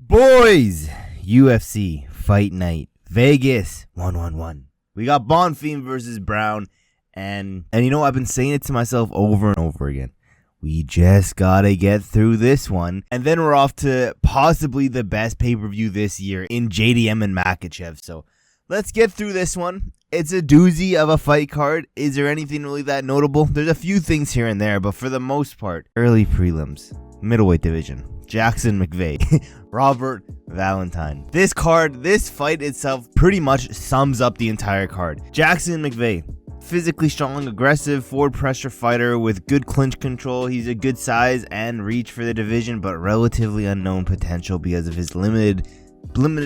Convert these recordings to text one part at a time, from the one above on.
Boys, UFC Fight Night, Vegas 111. We got Bonfim versus Brown, and you know, I've been saying it to myself over and over again. We just gotta get through this one, and then we're off to possibly the best pay-per-view this year in JDM and Makhachev. So let's get through this one. It's a doozy of a fight card. Is there anything really that notable? There's a few things here and there, but for the most part, early prelims, middleweight division, Jackson McVeigh, Robert Valentin. This fight itself pretty much sums up the entire card. Jackson McVeigh, physically strong, aggressive, forward pressure fighter with good clinch control. He's a good size and reach for the division, but relatively unknown potential because of his limited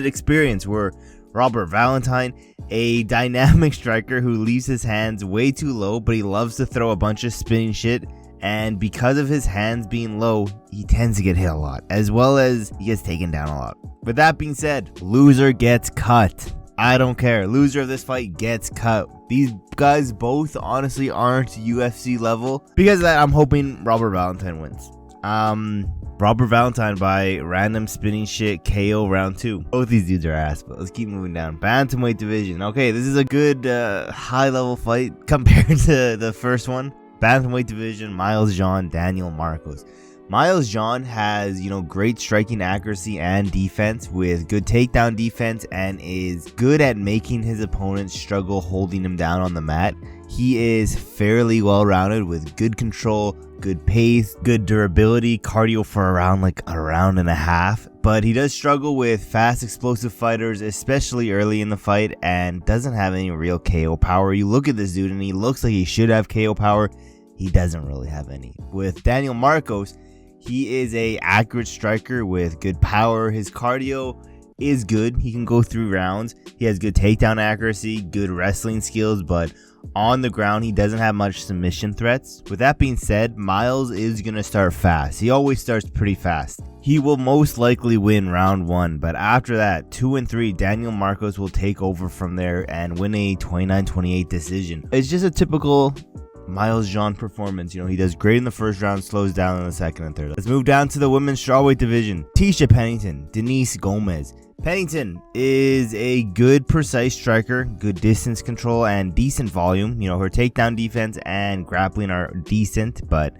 experience. Where Robert Valentin, a dynamic striker who leaves his hands way too low, but he loves to throw a bunch of spinning shit. And because of his hands being low, he tends to get hit a lot, as well as he gets taken down a lot. With that being said, loser gets cut. I don't care. Loser of this fight gets cut. These guys both honestly aren't UFC level. Because of that, I'm hoping Robert Valentin wins. Robert Valentin by random spinning shit KO round 2. Both these dudes are ass, but let's keep moving down. Bantamweight division. Okay, this is a good high level fight compared to the first one. Bantamweight division, Miles John, Daniel Marcos. Miles John has, great striking accuracy and defense with good takedown defense and is good at making his opponents struggle holding him down on the mat. He is fairly well-rounded with good control, good pace, good durability, cardio for around a round and a half. But he does struggle with fast, explosive fighters, especially early in the fight, and doesn't have any real KO power. You look at this dude and he looks like he should have KO power. He doesn't really have any. With Daniel Marcos, he is a accurate striker with good power. His cardio is good. He can go through rounds. He has good takedown accuracy, good wrestling skills, but on the ground, he doesn't have much submission threats. With that being said, Miles is going to start fast. He always starts pretty fast. He will most likely win round 1, but after that, 2 and 3, Daniel Marcos will take over from there and win a 29-28 decision. It's just a typical Miles John performance. He does great in the first round, slows down in the second and third. Let's move down to the women's strawweight division. Tecia Pennington, Denise Gomes. Pennington is a good precise striker, good distance control and decent volume. Her takedown defense and grappling are decent, but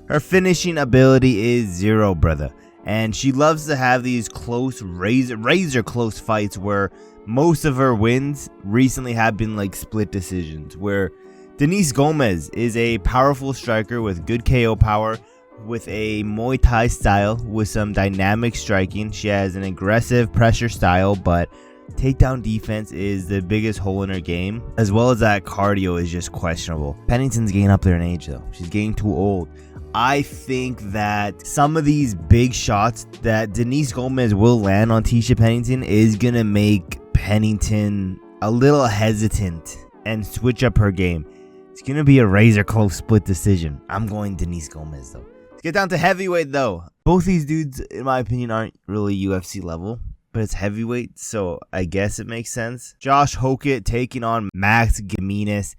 her finishing ability is zero, brother. And she loves to have these close razor close fights where most of her wins recently have been split decisions, where Denise Gomes is a powerful striker with good KO power, with a Muay Thai style with some dynamic striking. She has an aggressive pressure style, but takedown defense is the biggest hole in her game, as well as that cardio is just questionable. Pennington's getting up there in age though. She's getting too old. I think that some of these big shots that Denise Gomes will land on Tecia Pennington is going to make Pennington a little hesitant and switch up her game. It's going to be a razor close split decision. I'm going Denise Gomes though. Let's get down to heavyweight though. Both these dudes, in my opinion, aren't really UFC level, but it's heavyweight, so I guess it makes sense. Josh Hokit taking on Max Quiñonez.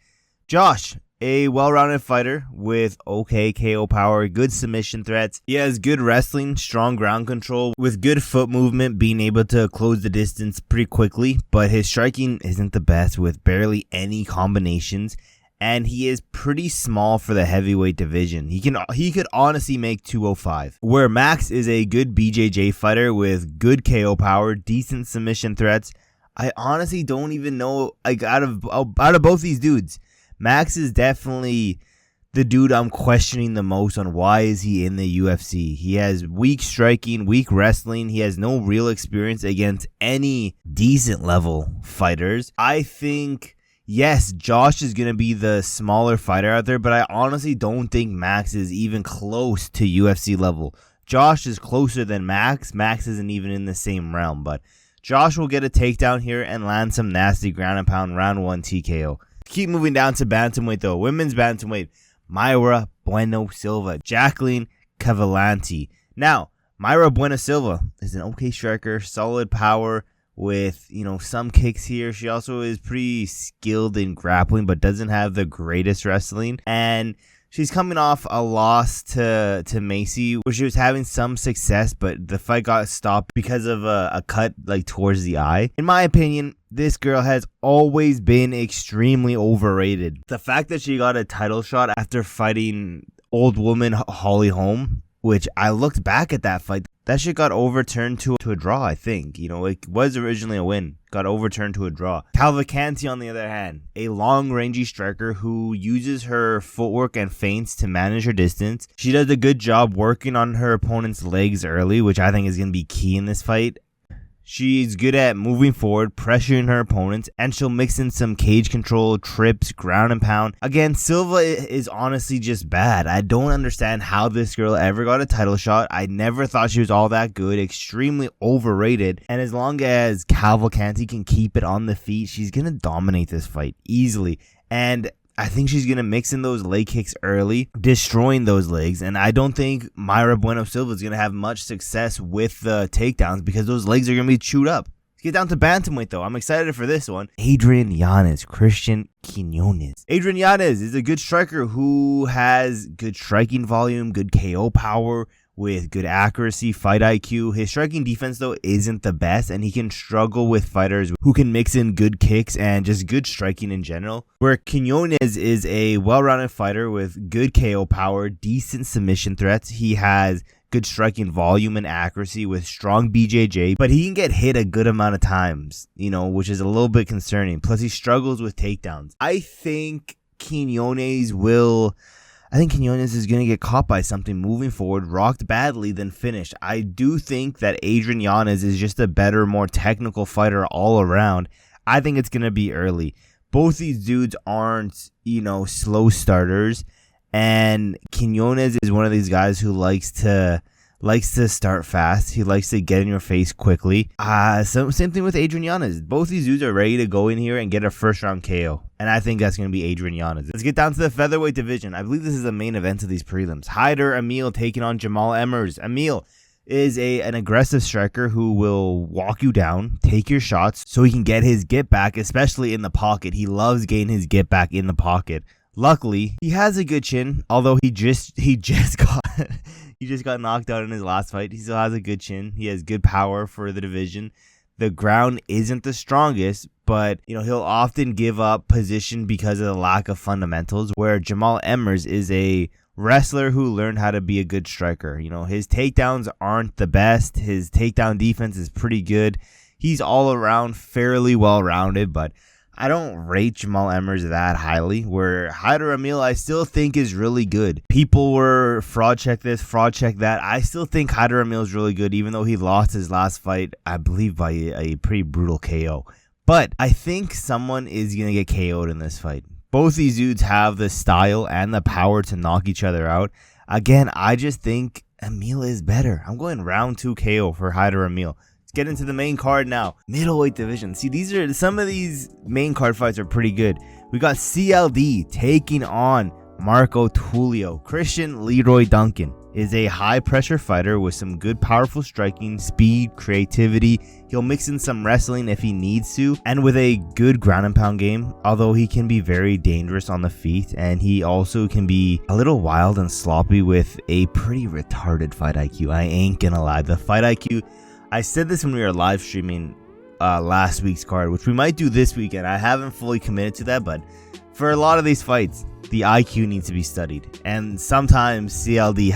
Josh, a well-rounded fighter with okay KO power, good submission threats. He has good wrestling, strong ground control, with good foot movement, being able to close the distance pretty quickly, but his striking isn't the best with barely any combinations. And he is pretty small for the heavyweight division. He could honestly make 205. Where Max is a good BJJ fighter with good KO power, decent submission threats. I honestly don't even know, out of both these dudes, Max is definitely the dude I'm questioning the most on why is he in the UFC. He has weak striking, weak wrestling. He has no real experience against any decent level fighters. I think, yes, Josh is going to be the smaller fighter out there, but I honestly don't think Max is even close to UFC level. Josh is closer than Max. Max isn't even in the same realm, but Josh will get a takedown here and land some nasty ground and pound round 1 TKO. Keep moving down to bantamweight though. Women's bantamweight, Mayra Bueno Silva, Jacqueline Cavalcanti. Now, Mayra Bueno Silva is an okay striker, solid power, with some kicks here. She also is pretty skilled in grappling, but doesn't have the greatest wrestling, and She's coming off a loss to Macy, where she was having some success, but the fight got stopped because of a cut like towards the eye. In my opinion, this girl has always been extremely overrated. The fact that she got a title shot after fighting old woman Holly Holm, which I looked back at that fight, that shit got overturned to a draw, I think. You know, it was originally a win. Got overturned to a draw. Cavalcanti, on the other hand, a long rangey striker who uses her footwork and feints to manage her distance. She does a good job working on her opponent's legs early, which I think is going to be key in this fight. She's good at moving forward, pressuring her opponents, and she'll mix in some cage control, trips, ground and pound. Again, Silva is honestly just bad. I don't understand how this girl ever got a title shot. I never thought she was all that good, extremely overrated. And as long as Cavalcanti can keep it on the feet, she's going to dominate this fight easily. And I think she's going to mix in those leg kicks early, destroying those legs. And I don't think Mayra Bueno Silva is going to have much success with the takedowns because those legs are going to be chewed up. Let's get down to bantamweight, though. I'm excited for this one. Adrian Yanez, Cristian Quiñonez. Adrian Yanez is a good striker who has good striking volume, good KO power, with good accuracy, fight IQ. His striking defense, though, isn't the best, and he can struggle with fighters who can mix in good kicks and just good striking in general. Where Quiñonez is a well-rounded fighter with good KO power, decent submission threats. He has good striking volume and accuracy with strong BJJ, but he can get hit a good amount of times, you know, which is a little bit concerning. Plus, he struggles with takedowns. I think Quiñonez is going to get caught by something moving forward, rocked badly, then finished. I do think that Adrian Yanez is just a better, more technical fighter all around. I think it's going to be early. Both these dudes aren't, you know, slow starters. And Quiñonez is one of these guys who likes to start fast. He likes to get in your face quickly. Same thing with Adrian Yanez. Both these dudes are ready to go in here and get a first round KO. And I think that's going to be Adrian Yanez. Let's get down to the featherweight division. I believe this is the main event of these prelims. Hyder Amil taking on Jamall Emmers. Amil is an aggressive striker who will walk you down, take your shots so he can get his get back, especially in the pocket. He loves getting his get back in the pocket. Luckily, he has a good chin, although he just got he just got knocked out in his last fight. He still has a good chin. He has good power for the division. The ground isn't the strongest, but you know, he'll often give up position because of the lack of fundamentals, where Jamall Emmers is a wrestler who learned how to be a good striker. You know, his takedowns aren't the best. His takedown defense is pretty good. He's all around fairly well-rounded, but I don't rate Jamall Emmers that highly, where Hyder Amil I still think is really good. People were fraud check this, fraud check that. I still think Hyder Amil is really good, even though he lost his last fight, I believe, by a pretty brutal KO. But I think someone is going to get KO'd in this fight. Both these dudes have the style and the power to knock each other out. Again, I just think Amil is better. I'm going round 2 KO for Hyder Amil. Get into the main card now. Middleweight division. See, some of these main card fights are pretty good. We got CLD taking on Marco Tulio. Cristian Leroy Duncan is a high pressure fighter with some good powerful striking, speed, creativity. He'll mix in some wrestling if he needs to, and with a good ground and pound game, although he can be very dangerous on the feet, and he also can be a little wild and sloppy with a pretty retarded fight IQ. I ain't gonna lie. The fight IQ, I said this when we were live streaming last week's card, which we might do this weekend. I haven't fully committed to that, but for a lot of these fights, the IQ needs to be studied. And sometimes CLD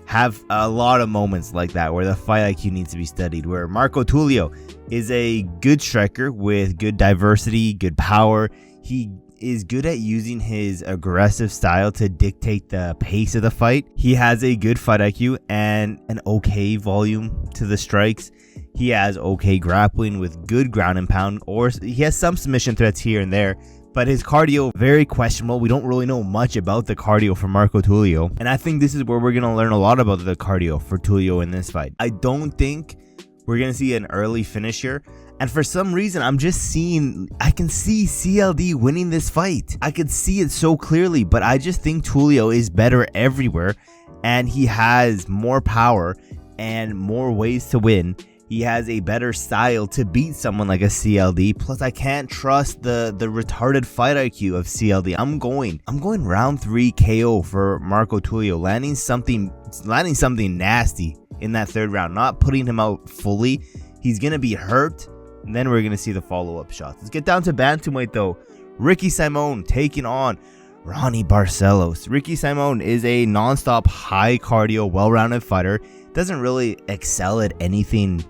have a lot of moments like that where the fight IQ needs to be studied, where Marco Tulio is a good striker with good diversity, good power. He is good at using his aggressive style to dictate the pace of the fight. He has a good fight IQ and an okay volume to the strikes. He has okay grappling with good ground and pound, or he has some submission threats here and there, but his cardio, very questionable. We don't really know much about the cardio for Marco Tulio, and I think this is where we're going to learn a lot about the cardio for Tulio in this fight. I don't think we're going to see an early finish here. And for some reason, I can see CLD winning this fight. I could see it so clearly, but I just think Tulio is better everywhere, and he has more power and more ways to win. He has a better style to beat someone like a CLD. Plus, I can't trust the retarded fight IQ of CLD. I'm going round 3 KO for Marco Tulio, landing something nasty in that 3rd round, not putting him out fully. He's gonna be hurt, and then we're gonna see the follow-up shots. Let's get down to bantamweight though. Ricky Simón taking on Raoni Barcelos. Ricky Simón is a non-stop, high cardio, well-rounded fighter. Doesn't really excel at anything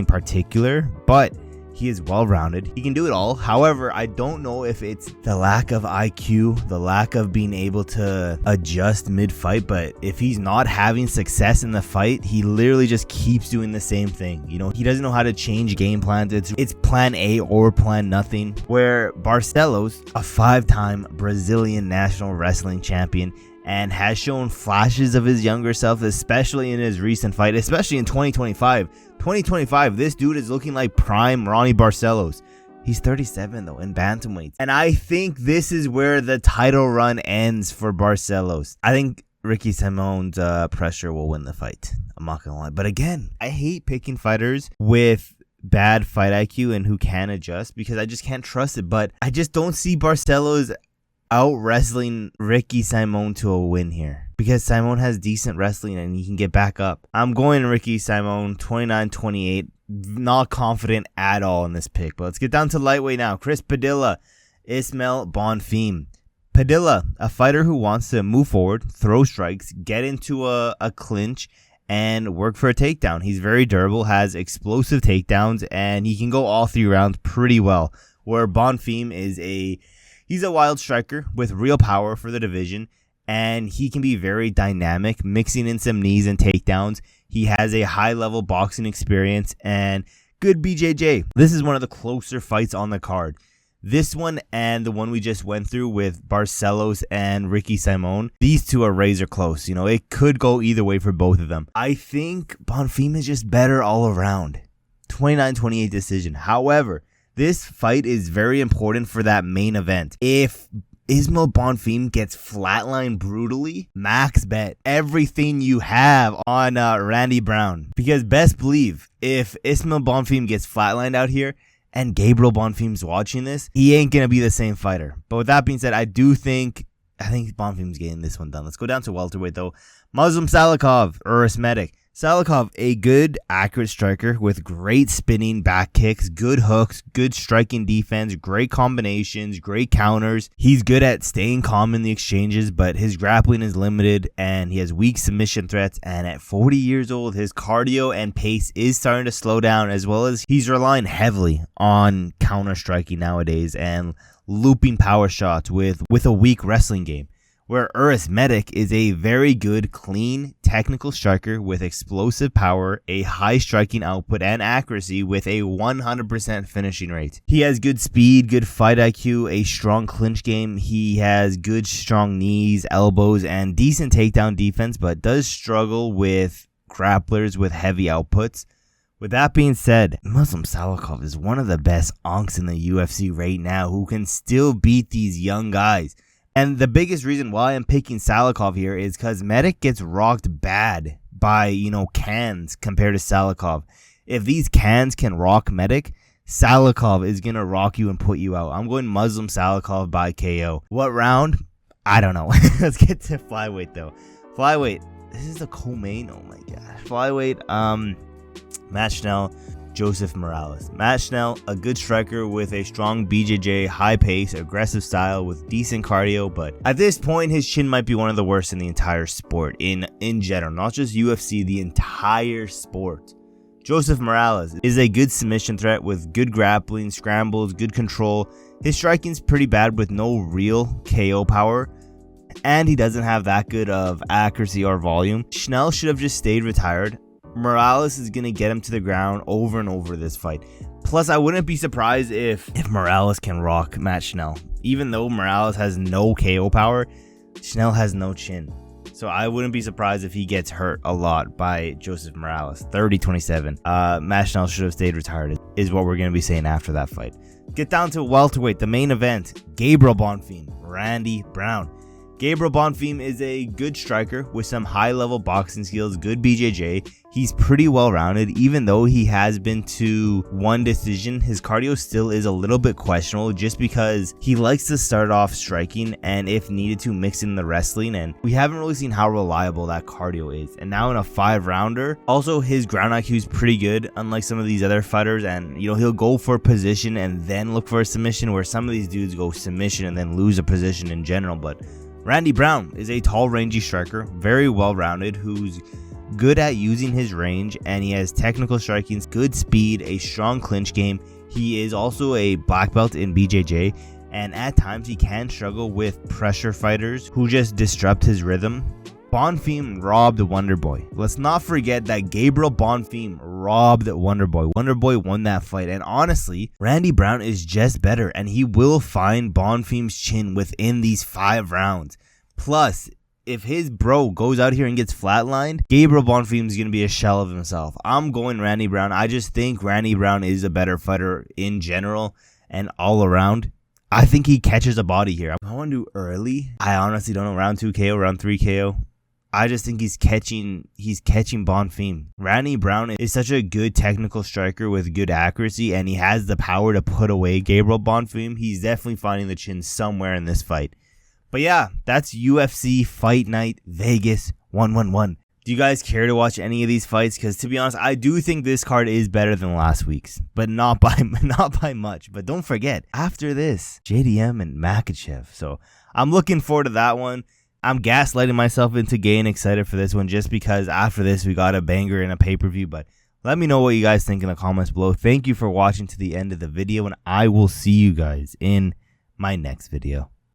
particular, but he is well-rounded. He can do it all. However, I don't know if it's the lack of IQ, the lack of being able to adjust mid-fight, but if he's not having success in the fight, he literally just keeps doing the same thing. You know, he doesn't know how to change game plans. It's plan A or plan nothing. Where Barcelos, a 5-time Brazilian national wrestling champion, and has shown flashes of his younger self, especially in his recent fight, especially in 2025. 2025, this dude is looking like prime Raoni Barcelos. He's 37 though in bantamweight. And I think this is where the title run ends for Barcelos. I think Ricky Simón's pressure will win the fight. I'm not gonna lie. But again, I hate picking fighters with bad fight IQ and who can adjust because I just can't trust it. But I just don't see Barcelos out wrestling Ricky Simón to a win here because Simón has decent wrestling and he can get back up. I'm going Ricky Simón 29-28. Not confident at all in this pick, but let's get down to lightweight now. Chris Padilla, Ismael Bonfim. Padilla, a fighter who wants to move forward, throw strikes, get into a clinch, and work for a takedown. He's very durable, has explosive takedowns, and he can go all 3 rounds pretty well. Where Bonfim is he's a wild striker with real power for the division, and he can be very dynamic, mixing in some knees and takedowns. He has a high-level boxing experience and good BJJ. This is one of the closer fights on the card. This one and the one we just went through with Barcelos and Ricky Simón, these two are razor close. You know, it could go either way for both of them. I think Bonfim is just better all around. 29-28 decision. However, this fight is very important for that main event. If Ismael Bonfim gets flatlined brutally, max bet everything you have on Randy Brown. Because best believe, if Ismael Bonfim gets flatlined out here and Gabriel Bonfim's watching this, he ain't going to be the same fighter. But with that being said, I think Bonfim's getting this one done. Let's go down to welterweight though. Muslim Salikhov, Medić. Salikhov, a good, accurate striker with great spinning back kicks, good hooks, good striking defense, great combinations, great counters. He's good at staying calm in the exchanges, but his grappling is limited and he has weak submission threats. And at 40 years old, his cardio and pace is starting to slow down, as well as he's relying heavily on counter striking nowadays and looping power shots with a weak wrestling game. Where Medić is a very good, clean, technical striker with explosive power, a high striking output, and accuracy with a 100% finishing rate. He has good speed, good fight IQ, a strong clinch game. He has good, strong knees, elbows, and decent takedown defense, but does struggle with grapplers with heavy outputs. With that being said, Muslim Salikhov is one of the best onks in the UFC right now who can still beat these young guys. And the biggest reason why I'm picking Salikhov here is because Medić gets rocked bad by, cans compared to Salikhov. If these cans can rock Medić, Salikhov is going to rock you and put you out. I'm going Muslim Salikhov by KO. What round? I don't know. Let's get to flyweight though. Flyweight. This is the co-main. Oh my gosh. Flyweight. Matt Schnell, Joseph Morales. Matt Schnell, a good striker with a strong BJJ, high pace, aggressive style with decent cardio, but at this point his chin might be one of the worst in the entire sport in general, not just UFC, the entire sport. Joseph Morales is a good submission threat with good grappling, scrambles, good control. His striking's pretty bad with no real KO power, and he doesn't have that good of accuracy or volume. Schnell should have just stayed retired. Morales is going to get him to the ground over and over this fight. Plus, I wouldn't be surprised if Morales can rock Matt Schnell. Even though Morales has no KO power, Schnell has no chin. So I wouldn't be surprised if he gets hurt a lot by Joseph Morales. 30-27. Matt Schnell should have stayed retired is what we're going to be saying after that fight. Get down to welterweight, the main event. Gabriel Bonfim, Randy Brown. Gabriel Bonfim is a good striker with some high-level boxing skills, good BJJ. He's pretty well-rounded. Even though he has been to one decision, his cardio still is a little bit questionable just because he likes to start off striking and if needed to mix in the wrestling, and we haven't really seen how reliable that cardio is. And now in a 5-rounder, also his ground IQ is pretty good, unlike some of these other fighters, and he'll go for position and then look for a submission, where some of these dudes go submission and then lose a position in general. But Randy Brown is a tall, rangy striker, very well-rounded, who's good at using his range, and he has technical striking, good speed, a strong clinch game. He is also a black belt in BJJ, and at times he can struggle with pressure fighters who just disrupt his rhythm. Bonfim robbed Wonderboy. Let's not forget that Gabriel Bonfim robbed Wonderboy. Wonderboy won that fight, and honestly, Randy Brown is just better, and he will find Bonfim's chin within these 5 rounds. Plus, if his bro goes out here and gets flatlined, Gabriel Bonfim is going to be a shell of himself. I'm going Randy Brown. I just think Randy Brown is a better fighter in general and all around. I think he catches a body here. I want to do early. I honestly don't know. Round 2 KO, round 3 KO. I just think he's catching Bonfim. Randy Brown is such a good technical striker with good accuracy, and he has the power to put away Gabriel Bonfim. He's definitely finding the chin somewhere in this fight. But yeah, that's UFC Fight Night Vegas 111. Do you guys care to watch any of these fights? Because to be honest, I do think this card is better than last week's, but not by much. But don't forget, after this, JDM and Makhachev. So I'm looking forward to that one. I'm gaslighting myself into getting excited for this one just because after this we got a banger and a pay-per-view. But let me know what you guys think in the comments below. Thank you for watching to the end of the video, and I will see you guys in my next video.